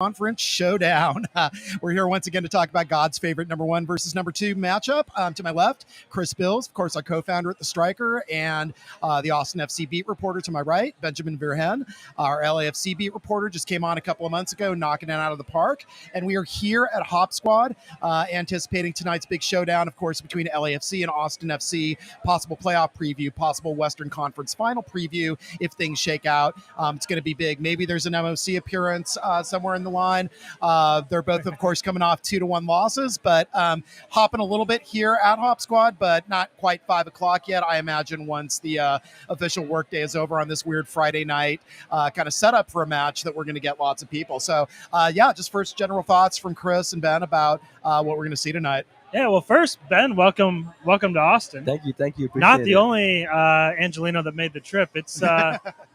Conference Showdown. We're here once again to talk about God's favorite number 1 versus number 2 matchup. To my left, Chris Bils, of course, our co-founder at The Striker, and the Austin FC beat reporter to my right, Benjamin Verhen, our LAFC beat reporter, just came on a couple of months ago, knocking it out of the park. And we are here at Hop Squad, anticipating tonight's big showdown, of course, between LAFC and Austin FC, possible playoff preview, possible Western Conference final preview if things shake out. It's going to be big. Maybe there's an MOC appearance somewhere in the line. They're both, of course, coming off 2-1 losses, but hopping a little bit here at Hop Squad, but not quite 5 o'clock yet. I imagine once the official workday is over on this weird Friday night, kind of set up for a match that we're going to get lots of people. So, just first general thoughts from Chris and Ben about what we're going to see tonight. Yeah, well, first, Ben, welcome to Austin. Thank you. Appreciate Not the it. only Angelino that made the trip. It's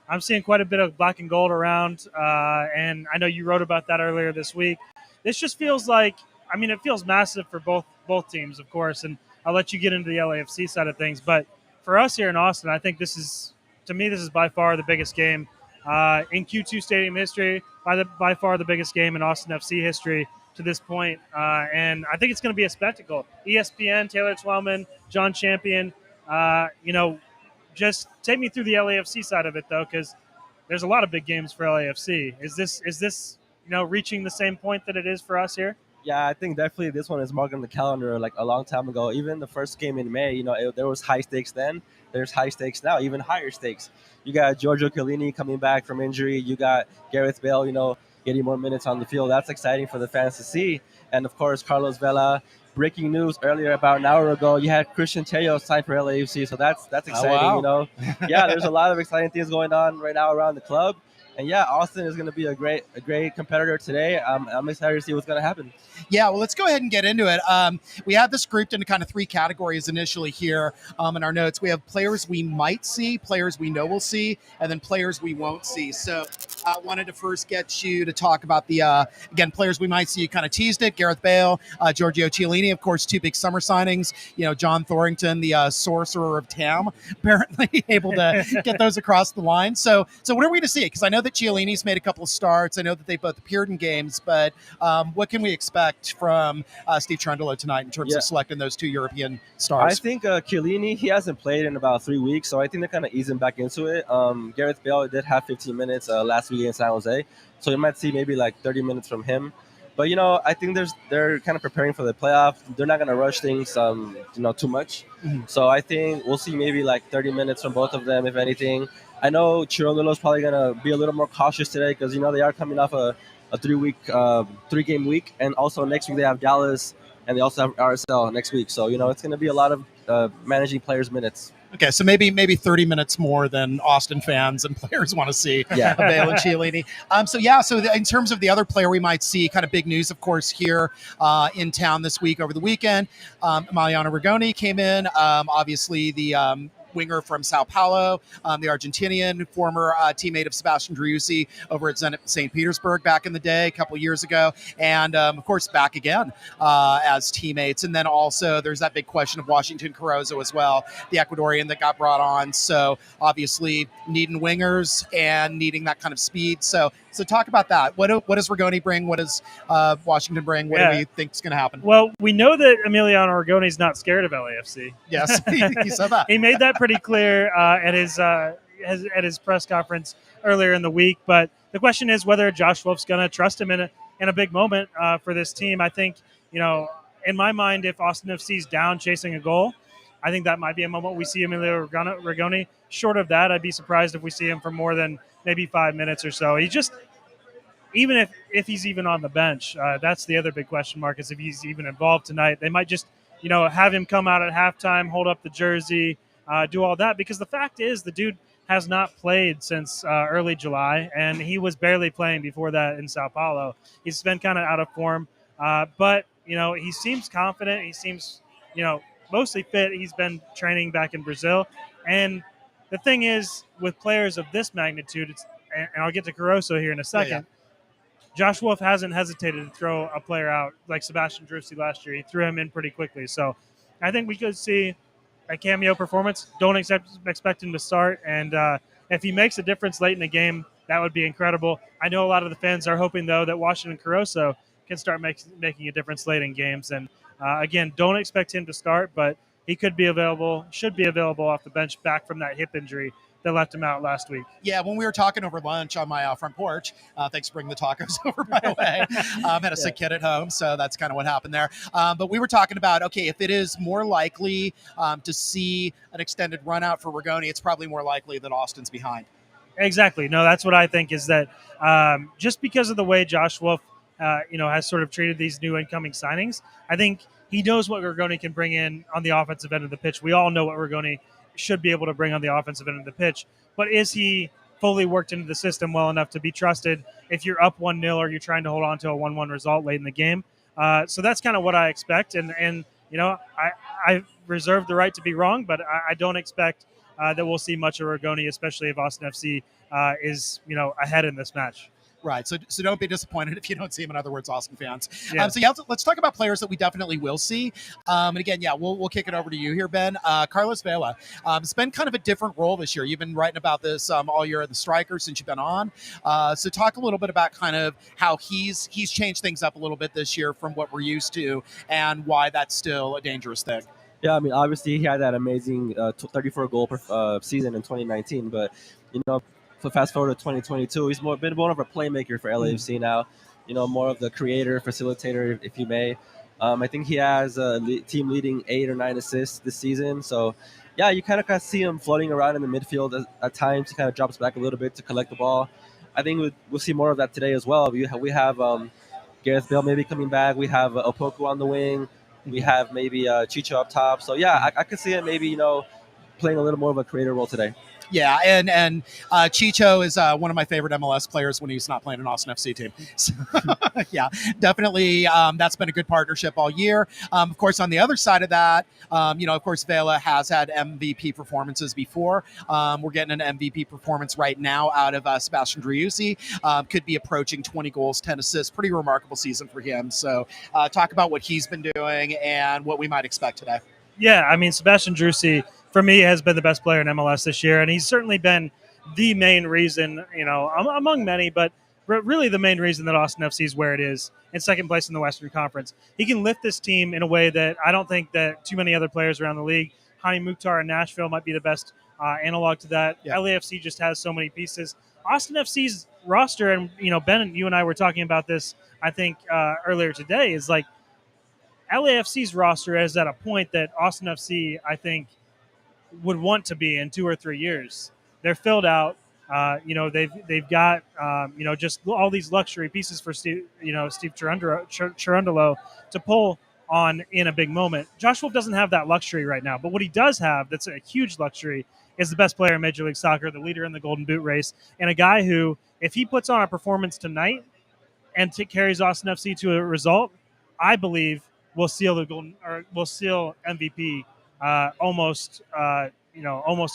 I'm seeing quite a bit of black and gold around, and I know you wrote about that earlier this week. This just feels like, it feels massive for both teams, of course, and I'll let you get into the LAFC side of things. But for us here in Austin, I think this is by far the biggest game in Q2 Stadium history, by far the biggest game in Austin FC history to this point, and I think it's going to be a spectacle. ESPN, Taylor Twellman, John Champion, just take me through the LAFC side of it, though, because there's a lot of big games for LAFC. Is this reaching the same point that it is for us here? Yeah, I think definitely this one is marked on the calendar like a long time ago. Even the first game in May, there was high stakes then. There's high stakes now, even higher stakes. You got Giorgio Chiellini coming back from injury. You got Gareth Bale, getting more minutes on the field. That's exciting for the fans to see. And, of course, Carlos Vela. Breaking news earlier about an hour ago, you had Christian Tello signed for LAFC, so that's exciting, wow. Yeah, there's a lot of exciting things going on right now around the club. And yeah, Austin is going to be a great competitor today. I'm excited to see what's going to happen. Yeah, well, let's go ahead and get into it. We have this grouped into kind of 3 categories initially here in our notes. We have players we might see, players we know we'll see, and then players we won't see. So I wanted to first get you to talk about the, again, players we might see. You kind of teased it, Gareth Bale, Giorgio Chiellini, of course, 2 big summer signings. John Thorrington, the sorcerer of Tam, apparently able to get those across the line. So what are we going to see? Because I know that Chiellini's made a couple of starts. I know that they both appeared in games, but what can we expect from Steve Trundle tonight in terms of selecting those 2 European stars? I think Chiellini, he hasn't played in about 3 weeks, so I think they're kind of easing back into it. Gareth Bale did have 15 minutes last week in San Jose, so you might see maybe like 30 minutes from him. But, I think they're kind of preparing for the playoff. They're not going to rush things, too much. Mm-hmm. So I think we'll see maybe like 30 minutes from both of them, if anything. I know Chirololo's probably going to be a little more cautious today because, they are coming off a 3-game week. And also next week they have Dallas and they also have RSL next week. So, it's going to be a lot of managing players' minutes. Okay, so maybe 30 minutes more than Austin fans and players want to see. Yeah, Bale and Chiellini. So in terms of the other player we might see, kind of big news, of course, here in town this week over the weekend. Emiliano Rigoni came in. Obviously, the winger from Sao Paulo, the Argentinian, former teammate of Sebastian Driussi over at Zenit St. Petersburg back in the day, a couple of years ago, and of course back again as teammates. And then also there's that big question of Washington Carrozzo as well, the Ecuadorian that got brought on. So obviously needing wingers and needing that kind of speed. So talk about that. What does Rigoni bring? What does Washington bring? What do we think is going to happen? Well, we know that Emiliano Rigoni's not scared of LAFC. Yes, he said that. He made that pretty clear at his press conference earlier in the week. But the question is whether Josh Wolf's going to trust him in a big moment for this team. I think, in my mind, if Austin FC's down chasing a goal, I think that might be a moment we see Emiliano Rigoni. Short of that, I'd be surprised if we see him for more than maybe 5 minutes or so. He just, even if he's even on the bench, that's the other big question mark, is if he's even involved tonight. They might just, have him come out at halftime, hold up the jersey, do all that, because the fact is the dude has not played since early July, and he was barely playing before that in Sao Paulo. He's been kind of out of form, but he seems confident. He seems mostly fit. He's been training back in Brazil, and the thing is with players of this magnitude, and I'll get to Carrozzo here in a second. Yeah. Josh Wolf hasn't hesitated to throw a player out like Sebastian Driussi last year. He threw him in pretty quickly, so I think we could see a cameo performance. Don't expect him to start, and if he makes a difference late in the game, that would be incredible. I know a lot of the fans are hoping, though, that Washington Caruso can start making a difference late in games. And again, don't expect him to start, but he could be available, should be available off the bench back from that hip injury that left him out last week. Yeah, when we were talking over lunch on my front porch, thanks for bringing the tacos over, by the way. Had a sick kid at home, so that's kind of what happened there. But we were talking about, okay, if it is more likely to see an extended run out for Rigoni, it's probably more likely that Austin's behind. Exactly. No, that's what I think is that just because of the way Josh Wolf, has sort of treated these new incoming signings, I think he knows what Rigoni can bring in on the offensive end of the pitch. We all know what Rigoni should be able to bring on the offensive end of the pitch, but is he fully worked into the system well enough to be trusted if you're up 1-0 or you're trying to hold on to a 1-1 result late in the game? So that's kind of what I expect. And I reserve the right to be wrong, but I don't expect that we'll see much of Rigoni, especially if Austin FC is ahead in this match. Right. So don't be disappointed if you don't see him. In other words, Austin fans. Yeah. Let's talk about players that we definitely will see. And again, we'll kick it over to you here, Ben. Carlos Vela. It's been kind of a different role this year. You've been writing about this all year at the Striker since you've been on. So talk a little bit about kind of how he's changed things up a little bit this year from what we're used to, and why that's still a dangerous thing. Yeah, I mean, obviously he had that amazing 34 goal per season in 2019, but so fast forward to 2022, he's been more of a playmaker for LAFC now. More of the creator, facilitator, if you may. I think he has a team leading 8 or 9 assists this season. So, yeah, you kind of see him floating around in the midfield at times. He kind of drops back a little bit to collect the ball. I think we'll see more of that today as well. We have Gareth Bale maybe coming back. We have Opoku on the wing. We have maybe Chicho up top. So, yeah, I could see him maybe, playing a little more of a creator role today. Yeah, and Chicho is one of my favorite MLS players when he's not playing an Austin FC team. So, yeah, definitely that's been a good partnership all year. Of course, on the other side of that, of course, Vela has had MVP performances before. We're getting an MVP performance right now out of Sebastian Driussi. Could be approaching 20 goals, 10 assists. Pretty remarkable season for him. So talk about what he's been doing and what we might expect today. Yeah, I mean, Sebastian Driussi, for me, has been the best player in MLS this year, and he's certainly been the main reason, among many, but really the main reason that Austin FC is where it is in second place in the Western Conference. He can lift this team in a way that I don't think that too many other players around the league. Hani Mukhtar in Nashville might be the best analog to that. Yeah. LAFC just has so many pieces. Austin FC's roster, and Ben, you and I were talking about this, I think, earlier today, is like LAFC's roster is at a point that Austin FC, I think, would want to be in 2 or 3 years. They're filled out. They've got just all these luxury pieces for Steve Cherundolo to pull on in a big moment. Josh Wolf doesn't have that luxury right now, but what he does have that's a huge luxury is the best player in Major League Soccer, the leader in the Golden Boot race, and a guy who, if he puts on a performance tonight and carries Austin FC to a result, I believe will seal MVP almost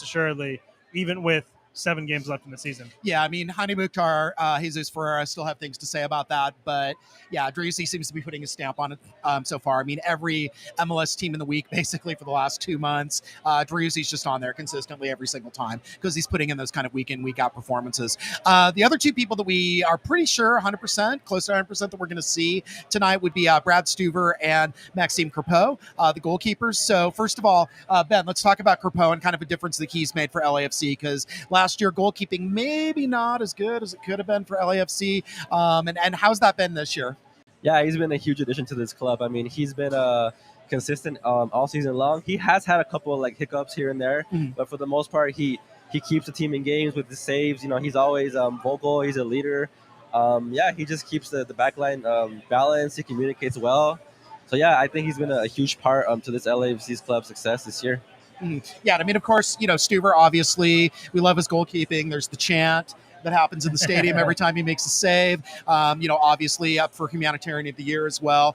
assuredly, even with 7 games left in the season. Yeah, I mean, Hani Mukhtar, Jesus Ferreira still have things to say about that. But, yeah, Driussi seems to be putting a stamp on it so far. I mean, every MLS team in the week, basically, for the last 2 months, Driussi's just on there consistently every single time because he's putting in those kind of week-in, week-out performances. The other 2 people that we are pretty sure 100%, close to 100% that we're going to see tonight would be Brad Stuver and Maxime Crepeau, the goalkeepers. So, first of all, Ben, let's talk about Crepeau and kind of a difference that he's made for LAFC, because last year goalkeeping maybe not as good as it could have been for LAFC. And how's that been this year? Yeah, he's been a huge addition to this club. I mean, he's been consistent all season long. He has had a couple of hiccups here and there, but for the most part, he keeps the team in games with the saves. He's always vocal. He's a leader. He just keeps the backline balanced. He communicates well. So yeah, I think he's been a huge part to this LAFC's club success this year. Yeah, I mean, of course, Stuver, obviously, we love his goalkeeping. There's the chant that happens in the stadium every time he makes a save. Obviously up for Humanitarian of the Year as well.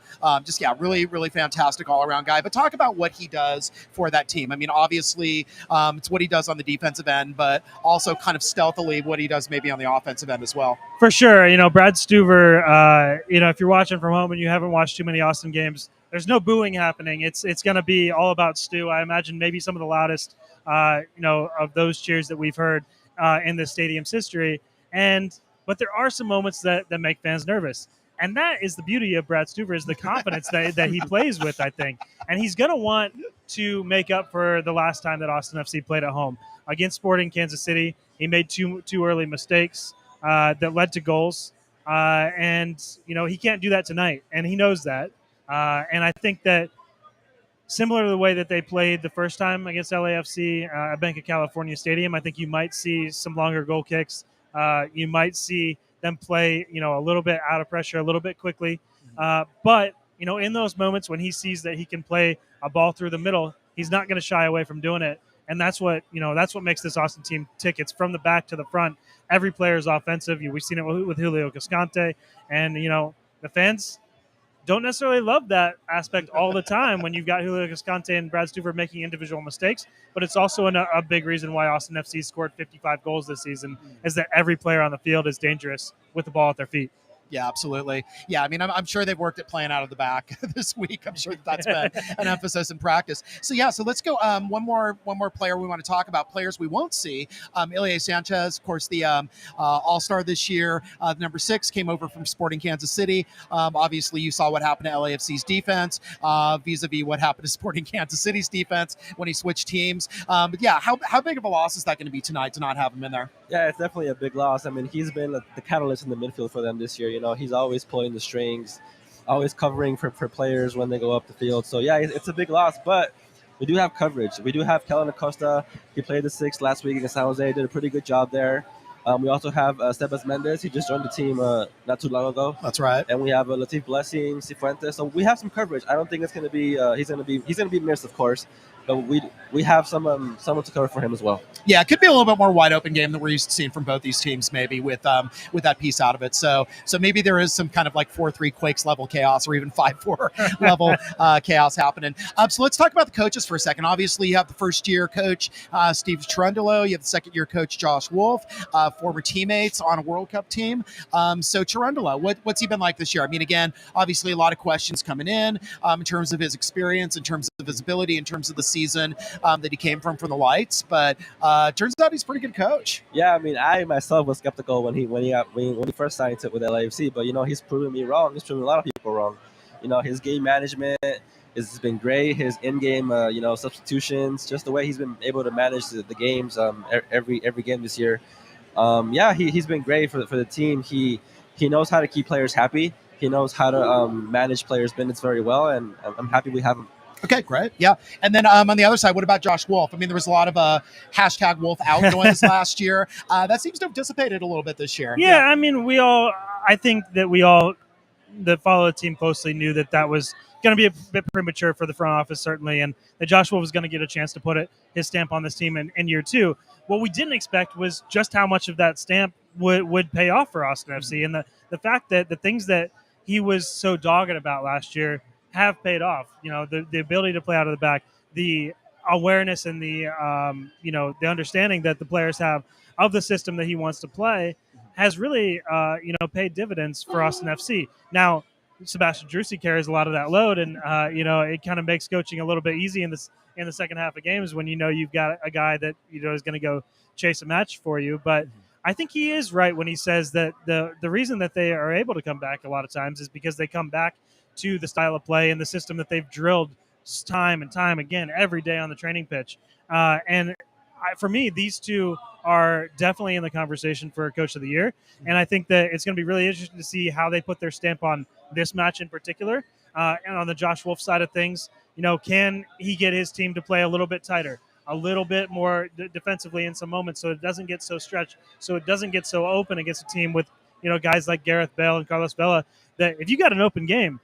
Really, really fantastic all-around guy. But talk about what he does for that team. I mean, obviously, it's what he does on the defensive end, but also kind of stealthily what he does maybe on the offensive end as well. For sure. Brad Stuver, if you're watching from home and you haven't watched too many Austin games, there's no booing happening. It's going to be all about Stu. I imagine maybe some of the loudest, of those cheers that we've heard in the stadium's history. But there are some moments that make fans nervous. And that is the beauty of Brad Stuver, is the confidence that he plays with, I think. And he's going to want to make up for the last time that Austin FC played at home. Against Sporting Kansas City, he made two early mistakes that led to goals. And he can't do that tonight, and he knows that. And I think that similar to the way that they played the first time against LAFC at Bank of California Stadium, I think you might see some longer goal kicks. You might see them play, a little bit out of pressure, a little bit quickly. But in those moments when he sees that he can play a ball through the middle, he's not going to shy away from doing it. And that's what makes this Austin team tick. It's from the back to the front. Every player is offensive. We've seen it with Julio Cascante, and the fans don't necessarily love that aspect all the time when you've got Julio Cascante and Brad Stuver making individual mistakes. But it's also a big reason why Austin FC scored 55 goals this season, is that every player on the field is dangerous with the ball at their feet. Yeah, absolutely. Yeah, I mean, I'm sure they've worked at playing out of the back this week. I'm sure that's been an emphasis in practice. So let's go. One more player we want to talk about. Players we won't see. Ilie Sanchez, of course, the All-Star this year. Number 6 came over from Sporting Kansas City. Obviously, you saw what happened to LAFC's defense vis-a-vis what happened to Sporting Kansas City's defense when he switched teams. But yeah, how big of a loss is that going to be tonight to not have him in there? Yeah, it's definitely a big loss. I mean, he's been the catalyst in the midfield for them this year. He's always pulling the strings, always covering for players when they go up the field. So, yeah, it's a big loss, but we do have coverage. We do have Kellen Acosta. He played the 6 last week against San Jose, did a pretty good job there. We also have Sebas Mendes. He just joined the team not too long ago. That's right. And we have Latif Blessing, Cifuentes. So we have some coverage. I don't think it's going to be he's going to be missed, of course. But we have someone to cover for him as well. Yeah, it could be a little bit more wide open game than we're used to seeing from both these teams, maybe with that piece out of it. So maybe there is some kind of like 4-3 Quakes level chaos, or even 5-4 level chaos happening. So let's talk about the coaches for a second. Obviously, you have the first year coach Steve Cherundolo. You have the second year coach Josh Wolf, former teammates on a World Cup team. So Cherundolo, what's he been like this year? I mean, again, obviously a lot of questions coming in terms of his experience, in terms of his ability, in terms of the season that he came from the Lights, but turns out he's a pretty good coach. Yeah, I mean, I myself was skeptical when he first signed with LAFC, but he's proven me wrong. He's proven a lot of people wrong. His game management has been great. His in-game substitutions, just the way he's been able to manage the games every game this year. He's been great for the team. He knows how to keep players happy. He knows how to manage players' minutes very well, and I'm happy we have him. Okay, great. Yeah. And then on the other side, what about Josh Wolf? I mean, there was a lot of hashtag Wolf out noise last year. That seems to have dissipated a little bit this year. Yeah, I mean, I think that we all that follow the team closely knew that was going to be a bit premature for the front office, certainly, and that Josh Wolf was going to get a chance to put his stamp on this team in year 2. What we didn't expect was just how much of that stamp would pay off for Austin FC, and the fact that the things that he was so dogged about last year have paid off. The ability to play out of the back, the awareness and the the understanding that the players have of the system that he wants to play has really paid dividends for Austin FC. Now, Sebastian Drusi carries a lot of that load, and it kind of makes coaching a little bit easy in the second half of games when you've got a guy that is going to go chase a match for you. But I think he is right when he says that the reason that they are able to come back a lot of times is because they come back to the style of play and the system that they've drilled time and time again every day on the training pitch. For me, these two are definitely in the conversation for Coach of the Year. And I think that it's going to be really interesting to see how they put their stamp on this match in particular. And on the Josh Wolf side of things, can he get his team to play a little bit tighter, a little bit more defensively in some moments, so it doesn't get so stretched, so it doesn't get so open against a team with guys like Gareth Bale and Carlos Vela, that if you got an open game,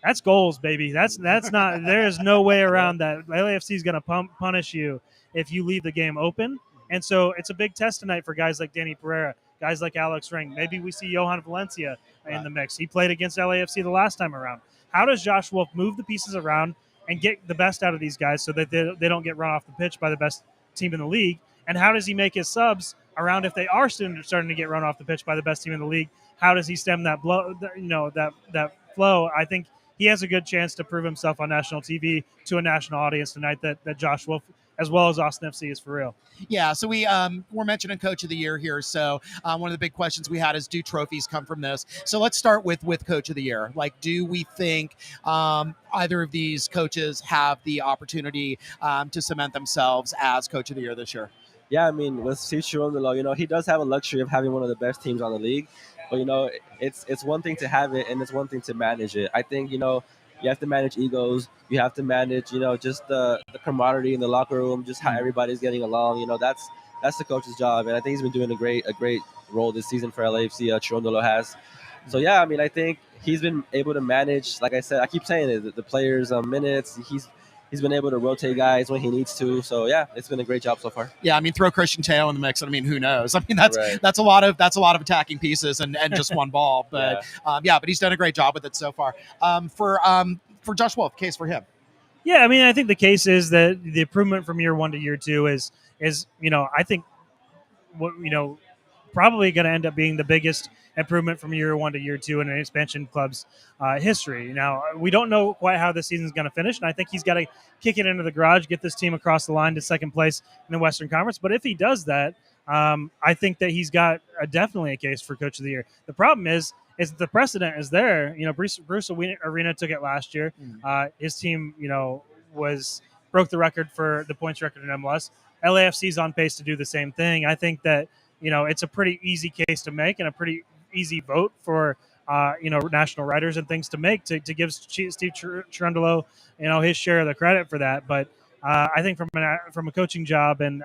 that's goals, baby. That's not. There is no way around that. LAFC is going to punish you if you leave the game open, and so it's a big test tonight for guys like Danny Pereira, guys like Alex Ring. Maybe we see Johan Valencia in the mix. He played against LAFC the last time around. How does Josh Wolf move the pieces around and get the best out of these guys so that they don't get run off the pitch by the best team in the league? And how does he make his subs around if they are starting to get run off the pitch by the best team in the league? How does he stem that blow? That flow. I think he has a good chance to prove himself on national TV to a national audience tonight that Josh Wolf as well as Austin FC is for real. Yeah, so we're mentioning Coach of the Year here. So one of the big questions we had is, do trophies come from this? So let's start with Coach of the Year. Like, do we think either of these coaches have the opportunity to cement themselves as Coach of the Year this year? Yeah, I mean, with Steve Cherundolo, he does have a luxury of having one of the best teams on the league. But it's one thing to have it, and it's one thing to manage it. I think you have to manage egos. You have to manage just the camaraderie in the locker room, just how everybody's getting along. That's the coach's job, and I think he's been doing a great role this season for LAFC. Cherundolo has. So yeah, I mean, I think he's been able to manage. Like I said, I keep saying it, the players' minutes. He's been able to rotate guys when he needs to. So yeah, it's been a great job so far. Yeah, I mean, throw Christian Teo in the mix, and I mean, who knows? I mean, that's Right. that's a lot of attacking pieces and just one ball. But but he's done a great job with it so far. For Josh Wolf, case for him. Yeah, I mean, I think the case is that the improvement from year 1 to year 2 is I think what probably going to end up being the biggest improvement from year 1 to year 2 in an expansion club's history. Now, we don't know quite how this season is going to finish, and I think he's got to kick it into the garage, get this team across the line to second place in the Western Conference. But if he does that, I think that he's got definitely a case for Coach of the Year. The problem is that the precedent is there. Bruce Arena took it last year. His team, broke the record for the points record in MLS. LAFC is on pace to do the same thing. I think that it's a pretty easy case to make and a pretty easy vote for national writers and things to make to give Steve Cherundolo his share of the credit for that. But I think from a coaching job and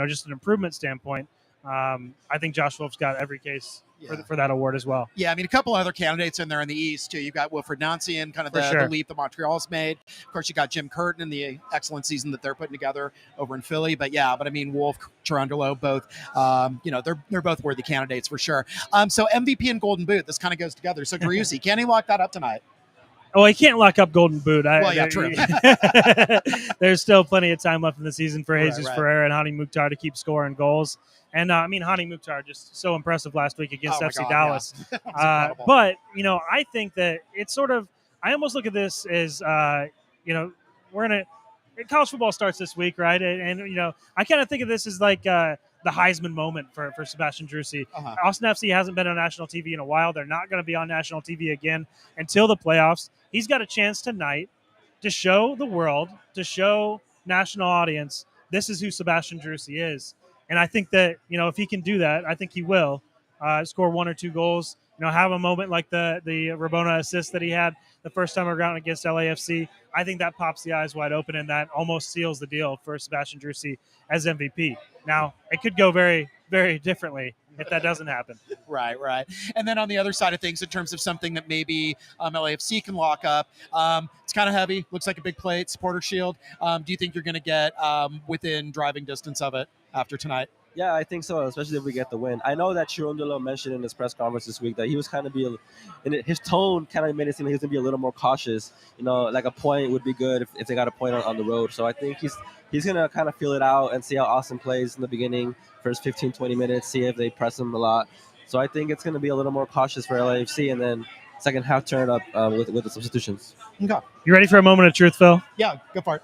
just an improvement standpoint, I think Josh Wolf's got every case for that award as well. Yeah, I mean, a couple other candidates in there in the East, too. You've got Wilfred Nancy, kind of the leap that Montreal's made. Of course, you got Jim Curtin and the excellent season that they're putting together over in Philly. But I mean, Wolf, Cherundolo, both, they're both worthy candidates for sure. So MVP and Golden Boot, this kind of goes together. So Driussi, can he lock that up tonight? Oh, he can't lock up Golden Boot. True. There's still plenty of time left in the season for Jesus Ferreira and Hani Mukhtar to keep scoring goals. And I mean, Hani Mukhtar just so impressive last week against FC Dallas. Yeah. But I think that it's sort of. I almost look at this as we're in college football starts this week, right? And I kind of think of this as like the Heisman moment for Sebastian Driussi. Austin FC hasn't been on national TV in a while. They're not going to be on national TV again until the playoffs. He's got a chance tonight to show the world, to show national audience, this is who Sebastian Driussi is. And I think that, if he can do that, I think he will score 1 or 2 goals, have a moment like the Rabona assist that he had the first time around against LAFC. I think that pops the eyes wide open, and that almost seals the deal for Sebastian Driussi as MVP. Now, it could go very, very differently if that doesn't happen. Right. And then on the other side of things, in terms of something that maybe LAFC can lock up, it's kind of heavy, looks like a big plate, supporter shield. Do you think you're going to get within driving distance of it after tonight? Yeah, I think so, especially if we get the win. I know that Cherundolo mentioned in his press conference this week that he was his tone kind of made it seem like he was going to be a little more cautious. Like a point would be good if they got a point on the road. So I think he's going to kind of feel it out and see how Austin plays in the beginning, first 15, 20 minutes, see if they press him a lot. So I think it's going to be a little more cautious for LAFC, and then second half turn up with the substitutions. Okay. You ready for a moment of truth, Phil? Yeah, go for it.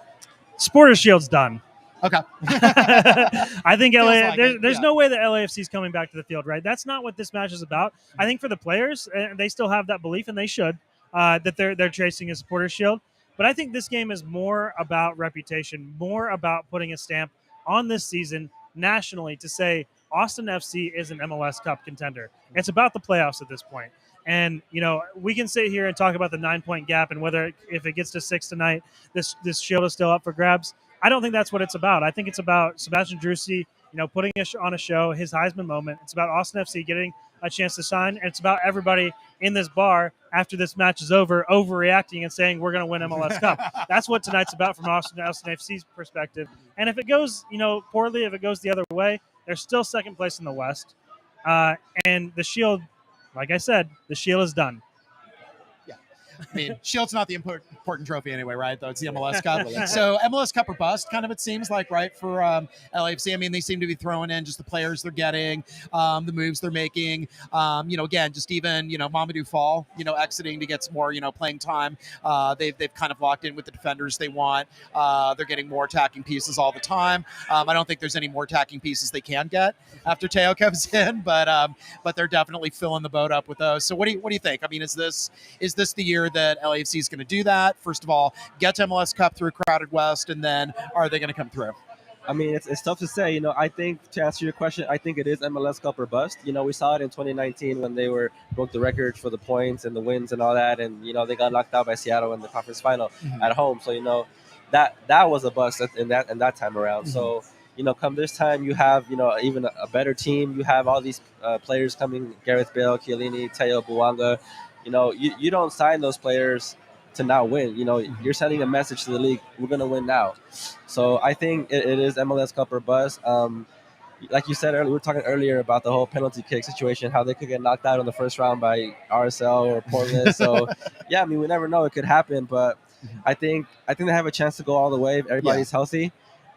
Supporter shield's done. Okay. I think there's yeah. no way that LAFC is coming back to the field, right? That's not what this match is about. I think for the players, they still have that belief, and they should, that they're chasing a supporter shield. But I think this game is more about reputation, more about putting a stamp on this season nationally to say Austin FC is an MLS Cup contender. It's about the playoffs at this point. And, we can sit here and talk about the 9-point gap and whether if it gets to 6 tonight, this shield is still up for grabs. I don't think that's what it's about. I think it's about Sebastian Driussi, putting on a show, his Heisman moment. It's about Austin FC getting a chance to shine, and it's about everybody in this bar after this match is over, overreacting and saying we're going to win MLS Cup. That's what tonight's about from Austin FC's perspective. And if it goes, poorly, if it goes the other way, they're still second place in the West. And the Shield, like I said, the Shield is done. I mean, Shield's not the important trophy anyway, right? Though it's the MLS Cup. So MLS Cup or bust, kind of it seems like, right, for LAFC. I mean, they seem to be throwing in just the players they're getting, the moves they're making. Again, just even Mamadou Fall, exiting to get some more playing time. They've kind of locked in with the defenders they want. They're getting more attacking pieces all the time. I don't think there's any more attacking pieces they can get after Teo comes in, but they're definitely filling the boat up with those. So what do you think? I mean, is this the year that LAFC is going to do that? First of all, get to MLS Cup through crowded West, and then are they going to come through? I mean, it's tough to say. I think to answer your question, I think it is MLS Cup or bust. We saw it in 2019 when they broke the record for the points and the wins and all that, and they got knocked out by Seattle in the conference final at home. So that was a bust in that time around. So come this time, you have even a better team. You have all these players coming: Gareth Bale, Chiellini, Teo, Buanga. You don't sign those players to now win. You're sending a message to the league: we're going to win now. So I think it is MLS Cup or bust. Like you said earlier, we were talking earlier about the whole penalty kick situation, how they could get knocked out in the first round by RSL or Portland. So yeah, I mean, we never know; it could happen. But I think they have a chance to go all the way if everybody's healthy.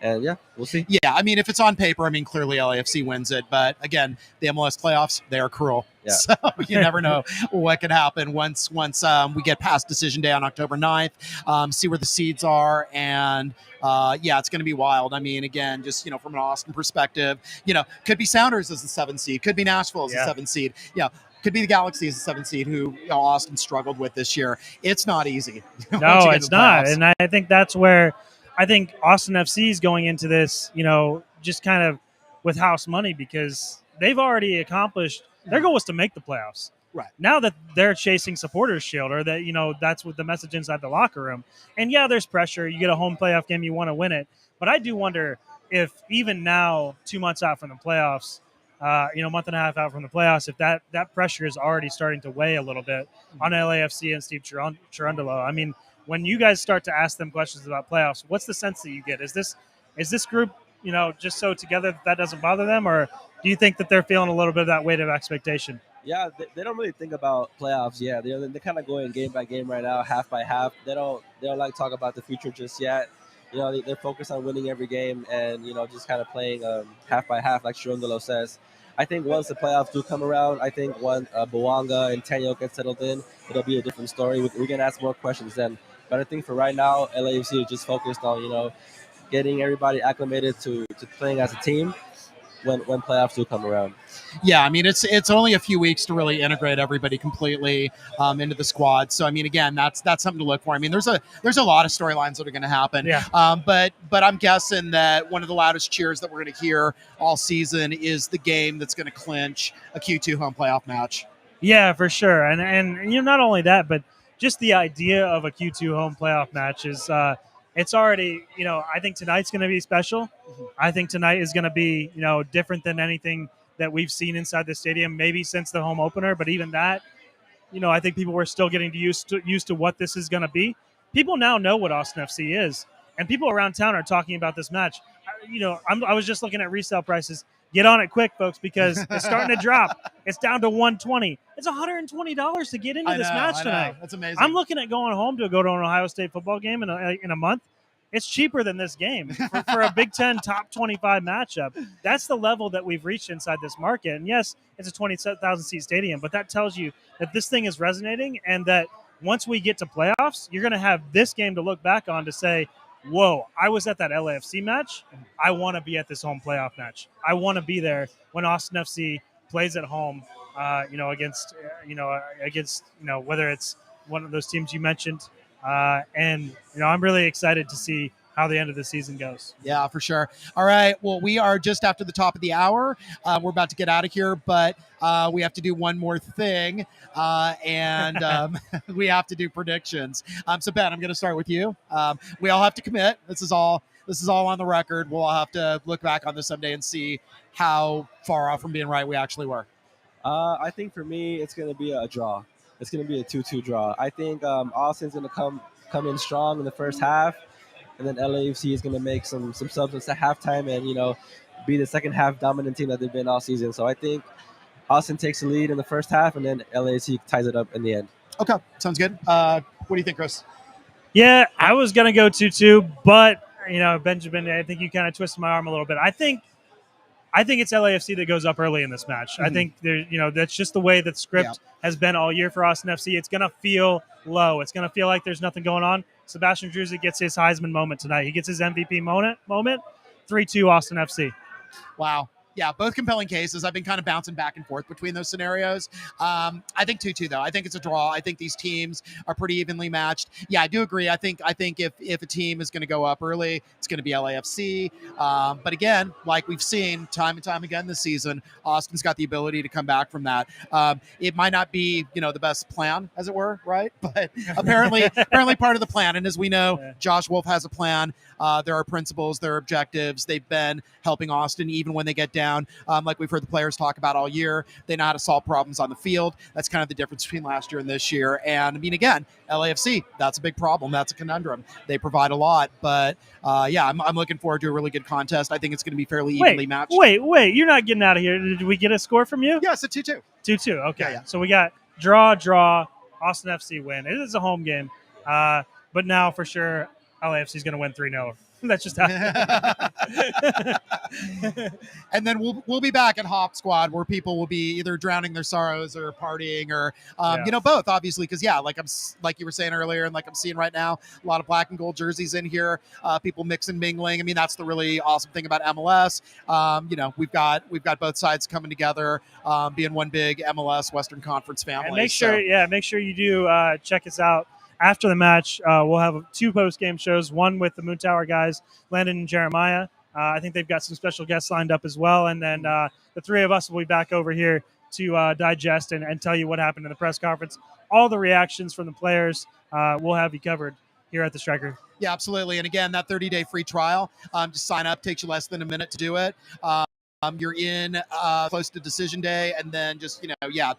And yeah, we'll see. Yeah, I mean, if it's on paper, I mean, clearly LAFC wins it. But again, the MLS playoffs, they are cruel. Yeah. So you never know what can happen once we get past decision day on October 9th, see where the seeds are. And it's going to be wild. I mean, again, just, from an Austin perspective, could be Sounders as the 7th seed, could be Nashville as the 7th seed. Yeah. Could be the Galaxy as the 7th seed, who Austin struggled with this year. It's not easy. No, it's not. And I think that's where I think Austin FC is going into this, just kind of with house money, because they've already accomplished their goal was to make the playoffs. Right. Now that they're chasing Supporters Shield, or that, that's what the message inside the locker room. And yeah, there's pressure. You get a home playoff game, you want to win it. But I do wonder if even now, 2 months out from the playoffs, month and a half out from the playoffs, if that pressure is already starting to weigh a little bit on LAFC and Steve Cherundolo. I mean, when you guys start to ask them questions about playoffs, what's the sense that you get? Is this group, just so together that doesn't bother them, or do you think that they're feeling a little bit of that weight of expectation? Yeah, they don't really think about playoffs yet. They're kind of going game by game right now, half by half. They don't like talk about the future just yet. They're focused on winning every game and just kind of playing half by half, like Cherundolo says. I think once the playoffs do come around, I think when Buanga and Teo get settled in, it'll be a different story. We can ask more questions then. But I think for right now, LAFC is just focused on, getting everybody acclimated to playing as a team when playoffs do come around. Yeah, I mean, it's only a few weeks to really integrate everybody completely into the squad. So, I mean, again, that's something to look for. I mean, there's a lot of storylines that are going to happen. Yeah. But I'm guessing that one of the loudest cheers that we're going to hear all season is the game that's going to clinch a Q2 home playoff match. Yeah, for sure. And not only that, but just the idea of a Q2 home playoff match is it's already, I think tonight's going to be special. Mm-hmm. I think tonight is going to be, different than anything that we've seen inside the stadium, maybe since the home opener. But even that, I think people were still getting used to what this is going to be. People now know what Austin FC is, and people around town are talking about this match. I was just looking at resale prices. Get on it quick, folks, because it's starting to drop. It's down to $120. It's $120 to get into this match tonight. That's amazing. I'm looking at going home to go to an Ohio State football game in a month. It's cheaper than this game for a Big Ten top 25 matchup. That's the level that we've reached inside this market. And yes, it's a 20,000 seat stadium, but that tells you that this thing is resonating, and that once we get to playoffs, you're going to have this game to look back on to say, whoa, I was at that LAFC match. I want to be at this home playoff match. I want to be there when Austin FC plays at home, against whether it's one of those teams you mentioned. And I'm really excited to see how the end of the season goes. Yeah, for sure. All right. Well, we are just after the top of the hour. We're about to get out of here, but we have to do one more thing, and we have to do predictions. So, Ben, I'm going to start with you. We all have to commit. This is all on the record. We'll all have to look back on this someday and see how far off from being right we actually were. I think for me, it's going to be a draw. It's going to be a 2-2 draw. I think Austin's going to come in strong in the first half, and then LAFC is going to make some subs at halftime and, be the second half dominant team that they've been all season. So I think Austin takes the lead in the first half, and then LAFC ties it up in the end. Okay, sounds good. What do you think, Chris? Yeah, I was gonna go 2-2, but Benjamin, I think you kind of twisted my arm a little bit. I think it's LAFC that goes up early in this match. I think that's just the way that script has been all year for Austin FC. It's gonna feel low. It's gonna feel like there's nothing going on. Sebastian Druzzi gets his Heisman moment tonight. He gets his MVP moment. 3-2 Austin FC. Wow. Yeah, both compelling cases. I've been kind of bouncing back and forth between those scenarios. I think 2-2 though. I think it's a draw. I think these teams are pretty evenly matched. Yeah, I do agree. I think if a team is going to go up early, it's going to be LAFC. But again, like we've seen time and time again this season, Austin's got the ability to come back from that. It might not be the best plan, as it were, right? But apparently part of the plan. And as we know, Josh Wolf has a plan. There are principles, there are objectives. They've been helping Austin even when they get down. Like we've heard the players talk about all year. They know how to solve problems on the field. That's kind of the difference between last year and this year. And I mean, again, LAFC, that's a big problem. That's a conundrum. They provide a lot. But I'm looking forward to a really good contest. I think it's going to be fairly evenly matched. Wait. You're not getting out of here. Did we get a score from you? Yeah, it's a 2-2. 2-2. Okay. Yeah. So we got draw, Austin FC win. It is a home game. But now for sure, LAFC is going to win 3-0. That's just how. And then we'll be back at Hop Squad, where people will be either drowning their sorrows or partying, or both, obviously, because like you were saying earlier, and like I'm seeing right now, a lot of black and gold jerseys in here, people mixing, mingling. I mean, that's the really awesome thing about MLS. We've got both sides coming together, being one big MLS Western Conference family. And make sure you do check us out. After the match, we'll have 2 post-game shows, one with the Moon Tower guys, Landon and Jeremiah. I think they've got some special guests lined up as well. And then the 3 of us will be back over here to digest and tell you what happened in the press conference. All the reactions from the players, we'll have you covered here at the Striker. Yeah, absolutely. And again, that 30-day free trial, just sign up. Takes you less than a minute to do it. You're in close to decision day, and then just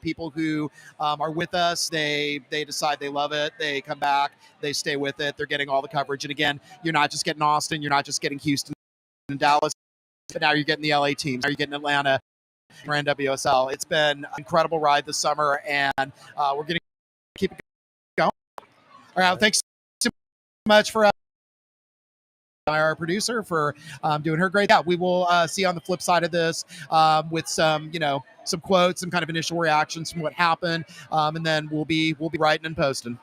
people who are with us, they decide they love it, they come back, they stay with it, they're getting all the coverage. And again, you're not just getting Austin, you're not just getting Houston and Dallas, but now you're getting the LA teams, now you're getting Atlanta, Grand WSL. It's been an incredible ride this summer, and we're going to keep it going. All right, thanks so much for our producer for doing her great. Yeah, we will see on the flip side of this with some quotes, some kind of initial reactions from what happened, and then we'll be writing and posting.